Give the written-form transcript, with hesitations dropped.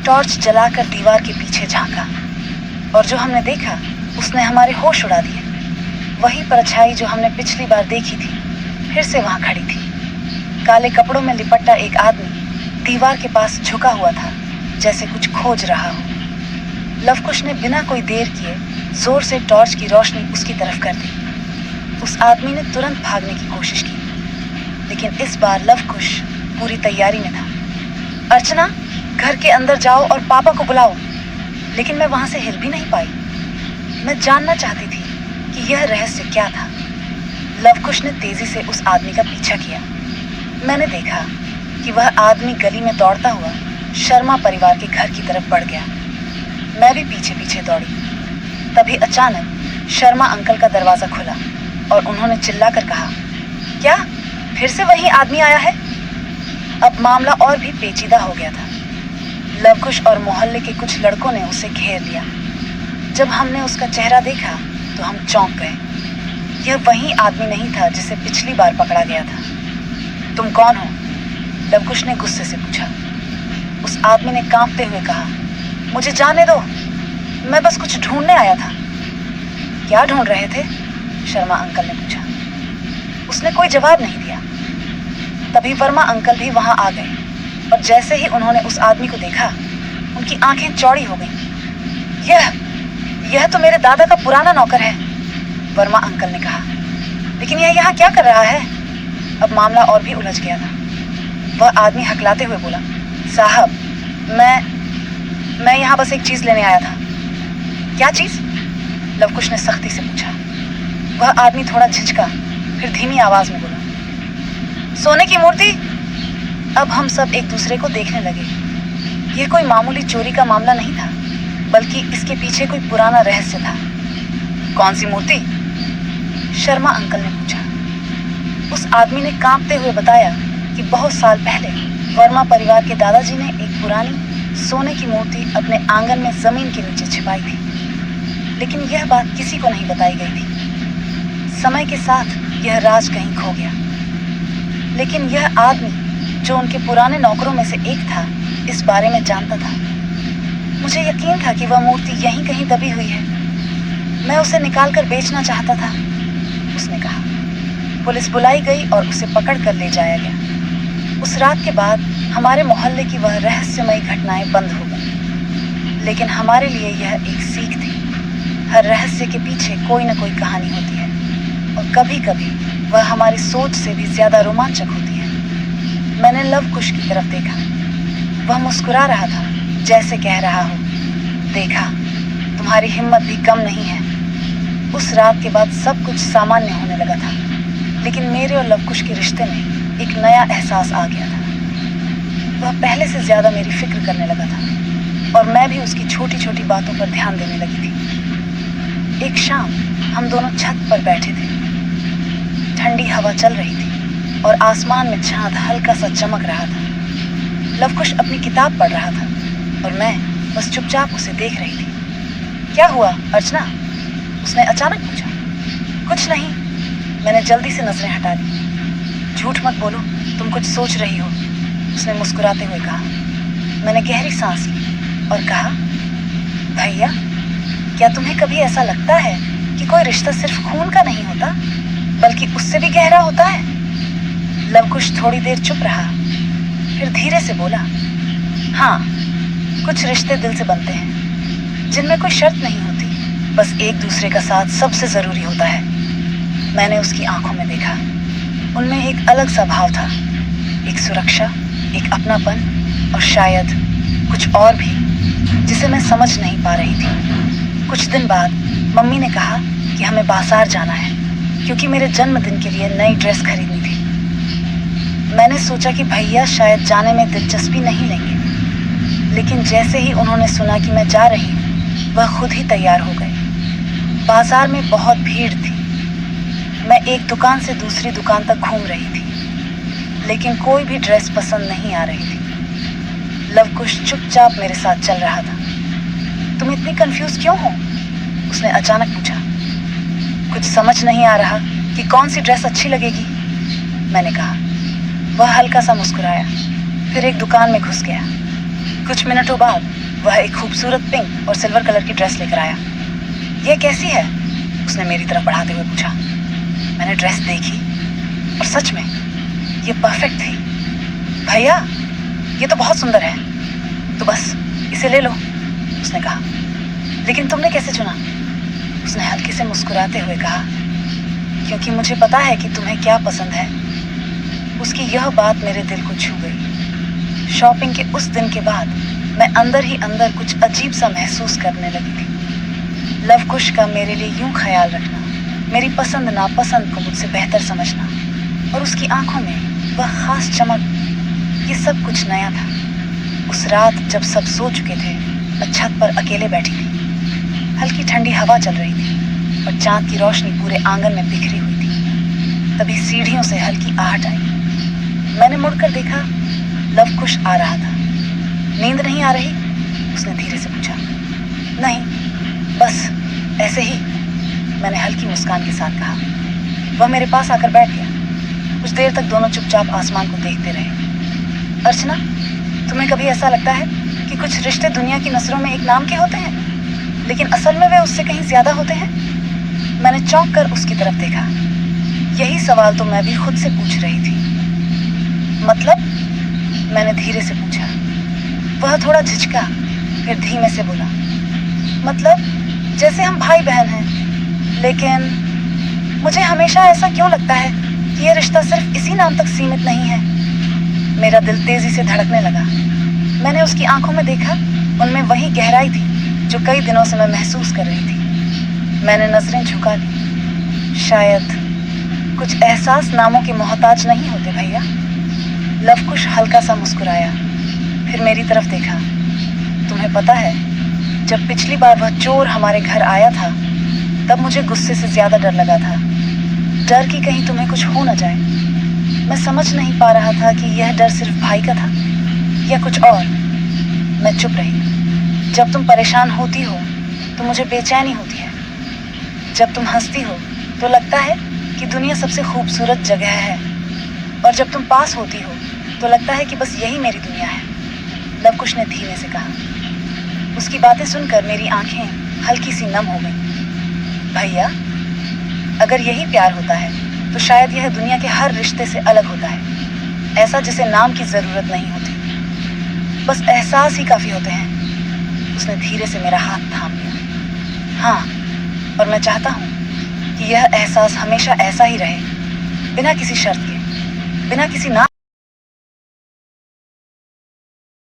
Torch जलाकर दीवार के पीछे झांका और जो हमने देखा उसने हमारे होश उड़ा दिए। वही परछाई जो हमने पिछली बार देखी थी फिर से वहां खड़ी थी। काले कपड़ों में लिपटा एक आदमी दीवार के पास झुका हुआ था, जैसे कुछ खोज रहा हो। लवकुश ने बिना कोई देर किए जोर से टॉर्च की रोशनी उसकी तरफ कर दी। उस आदमी ने तुरंत भागने की कोशिश की, लेकिन इस बार लवकुश पूरी तैयारी में था। अर्चना, घर के अंदर जाओ और पापा को बुलाओ। लेकिन मैं वहां से हिल भी नहीं पाई। मैं जानना चाहती थी कि यह रहस्य क्या था। लवकुश ने तेजी से उस आदमी का पीछा किया। मैंने देखा कि वह आदमी गली में दौड़ता हुआ शर्मा परिवार के घर की तरफ बढ़ गया। मैं भी पीछे पीछे दौड़ी। तभी अचानक शर्मा अंकल का दरवाजा खुला और उन्होंने चिल्लाकर कहा, क्या फिर से वही आदमी आया है? अब मामला और भी पेचीदा हो गया था। लवकुश और मोहल्ले के कुछ लड़कों ने उसे घेर लिया। जब हमने उसका चेहरा देखा तो हम चौंक गए। यह वही आदमी नहीं था जिसे पिछली बार पकड़ा गया था। तुम कौन हो? लवकुश ने गुस्से से पूछा। उस आदमी ने कांपते हुए कहा, मुझे जाने दो, मैं बस कुछ ढूंढने आया था। क्या ढूंढ रहे थे? शर्मा अंकल ने पूछा। उसने कोई जवाब नहीं दिया। तभी वर्मा अंकल भी वहां आ गए और जैसे ही उन्होंने उस आदमी को देखा उनकी आंखें चौड़ी हो गईं। यह तो मेरे दादा का पुराना नौकर है, वर्मा अंकल ने कहा। लेकिन यह यहाँ क्या कर रहा है? अब मामला और भी उलझ गया था। वह आदमी हकलाते हुए बोला, साहब, मैं यहाँ बस एक चीज लेने आया था। क्या चीज? लवकुश ने सख्ती से पूछा। वह आदमी थोड़ा झिझका, फिर धीमी आवाज में बोला, सोने की मूर्ति। अब हम सब एक दूसरे को देखने लगे। यह कोई मामूली चोरी का मामला नहीं था, बल्कि इसके पीछे कोई पुराना रहस्य था। कौन सी मूर्ति? शर्मा अंकल ने पूछा। उस आदमी ने कांपते हुए बताया कि बहुत साल पहले वर्मा परिवार के दादाजी ने एक पुरानी सोने की मूर्ति अपने आंगन में जमीन के नीचे छिपाई थी। लेकिन यह बात किसी को नहीं बताई गई थी। समय के साथ यह राज कहीं खो गया। लेकिन यह आदमी जो उनके पुराने नौकरों में से एक था, इस बारे में जानता था। मुझे यकीन था कि वह मूर्ति यहीं कहीं दबी हुई है। मैं उसे निकालकर बेचना चाहता था, उसने कहा। पुलिस बुलाई गई और उसे पकड़ कर ले जाया गया। उस रात के बाद हमारे मोहल्ले की वह रहस्यमयी घटनाएं बंद हो गई। लेकिन हमारे लिए यह एक सीख थी। हर रहस्य के पीछे कोई न कोई कहानी होती है और कभी कभी वह हमारी सोच से भी ज्यादा रोमांचक होती है। मैंने लवकुश की तरफ देखा। वह मुस्कुरा रहा था, जैसे कह रहा हो, देखा, तुम्हारी हिम्मत भी कम नहीं है। उस रात के बाद सब कुछ सामान्य होने लगा था, लेकिन मेरे और लवकुश के रिश्ते में एक नया एहसास आ गया था। वह पहले से ज्यादा मेरी फिक्र करने लगा था और मैं भी उसकी छोटी छोटी बातों पर ध्यान देने लगी थी। एक शाम हम दोनों छत पर बैठे थे। ठंडी हवा चल रही थी और आसमान में चांद हल्का सा चमक रहा था। लवकुश अपनी किताब पढ़ रहा था और मैं बस चुपचाप उसे देख रही थी। क्या हुआ अर्चना? उसने अचानक पूछा। कुछ नहीं, मैंने जल्दी से नजरें हटा ली। झूठ मत बोलो, तुम कुछ सोच रही हो, उसने मुस्कुराते हुए कहा। मैंने गहरी सांस ली और कहा, भैया, क्या तुम्हें कभी ऐसा लगता है कि कोई रिश्ता सिर्फ खून का नहीं होता, बल्कि उससे भी गहरा होता है? लवकुश थोड़ी देर चुप रहा, फिर धीरे से बोला, हाँ, कुछ रिश्ते दिल से बनते हैं, जिनमें कोई शर्त नहीं होती, बस एक दूसरे का साथ सबसे जरूरी होता है। मैंने उसकी आंखों में देखा। उनमें एक अलग सा भाव था, एक सुरक्षा, एक अपनापन और शायद कुछ और भी, जिसे मैं समझ नहीं पा रही थी। कुछ दिन बाद मम्मी ने कहा कि हमें बाजार जाना है, क्योंकि मेरे जन्मदिन के लिए नई ड्रेस खरीदनी थी। मैंने सोचा कि भैया शायद जाने में दिलचस्पी नहीं लेंगे, लेकिन जैसे ही उन्होंने सुना कि मैं जा रही हूँ, वह खुद ही तैयार हो गए। बाजार में बहुत भीड़ थी। मैं एक दुकान से दूसरी दुकान तक घूम रही थी, लेकिन कोई भी ड्रेस पसंद नहीं आ रही थी। लवकुश चुपचाप मेरे साथ चल रहा था। तुम इतनी कंफ्यूज क्यों हो? उसने अचानक पूछा। कुछ समझ नहीं आ रहा कि कौन सी ड्रेस अच्छी लगेगी, मैंने कहा। वह हल्का सा मुस्कुराया, फिर एक दुकान में घुस गया। कुछ मिनटों बाद वह एक खूबसूरत पिंक और सिल्वर कलर की ड्रेस लेकर आया। यह कैसी है? उसने मेरी तरफ बढ़ाते हुए पूछा। मैंने ड्रेस देखी और सच में ये परफेक्ट थी। भैया, ये तो बहुत सुंदर है, तो बस इसे ले लो, उसने कहा। लेकिन तुमने कैसे चुना? उसने हल्के से मुस्कुराते हुए कहा। क्योंकि मुझे पता है कि तुम्हें क्या पसंद है। उसकी यह बात मेरे दिल को छू गई। शॉपिंग के उस दिन के बाद मैं अंदर ही अंदर कुछ अजीब सा महसूस करने लगी थी। लवकुश का मेरे लिए यूं ख्याल रखना, मेरी पसंद नापसंद को मुझसे बेहतर समझना और उसकी आंखों में वह खास चमक, ये सब कुछ नया था। उस रात जब सब सो चुके थे, मैं छत पर अकेले बैठी थी। हल्की ठंडी हवा चल रही थी और चांद की रोशनी पूरे आंगन में बिखरी हुई थी। तभी सीढ़ियों से हल्की आहट आई। मैंने मुड़कर देखा, लवकुश आ रहा था। नींद नहीं आ रही? उसने धीरे से पूछा। नहीं, बस ऐसे ही, मैंने हल्की मुस्कान के साथ कहा। वह मेरे पास आकर बैठ गया। कुछ देर तक दोनों चुपचाप आसमान को देखते रहे। अर्चना, तुम्हें कभी ऐसा लगता है कि कुछ रिश्ते दुनिया की नजरों में एक नाम के होते हैं, लेकिन असल में वे उससे कहीं ज्यादा होते हैं? मैंने चौंक कर उसकी तरफ देखा। यही सवाल तो मैं भी खुद से पूछ रही थी। मतलब? मैंने धीरे से पूछा। वह थोड़ा झिझका, फिर धीमे से बोला, मतलब जैसे हम भाई बहन हैं, लेकिन मुझे हमेशा ऐसा क्यों लगता है कि यह रिश्ता सिर्फ इसी नाम तक सीमित नहीं है। मेरा दिल तेजी से धड़कने लगा। मैंने उसकी आंखों में देखा, उनमें वही गहराई थी जो कई दिनों से मैं महसूस कर रही थी। मैंने नजरें झुका दी। शायद कुछ एहसास नामों के मोहताज नहीं होते भैया। लवकुश हल्का सा मुस्कुराया, फिर मेरी तरफ देखा। तुम्हें पता है, जब पिछली बार वह चोर हमारे घर आया था, तब मुझे गुस्से से ज्यादा डर लगा था। डर कि कहीं तुम्हें कुछ हो न जाए। मैं समझ नहीं पा रहा था कि यह डर सिर्फ भाई का था या कुछ और। मैं चुप रही। जब तुम परेशान होती हो तो मुझे बेचैनी होती है। जब तुम हंसती हो तो लगता है कि दुनिया सबसे खूबसूरत जगह है, और जब तुम पास होती हो तो लगता है कि बस यही मेरी दुनिया है, लवकुश ने धीमे से कहा। उसकी बातें सुनकर मेरी आंखें हल्की सी नम हो गईं। भैया, अगर यही प्यार होता है तो शायद यह दुनिया के हर रिश्ते से अलग होता है। ऐसा जिसे नाम की जरूरत नहीं होती, बस एहसास ही काफी होते हैं। उसने धीरे से मेरा हाथ थाम लिया। हाँ, और मैं चाहता हूँ कि यह एहसास हमेशा ऐसा ही रहे, बिना किसी शर्त के, बिना किसी नाम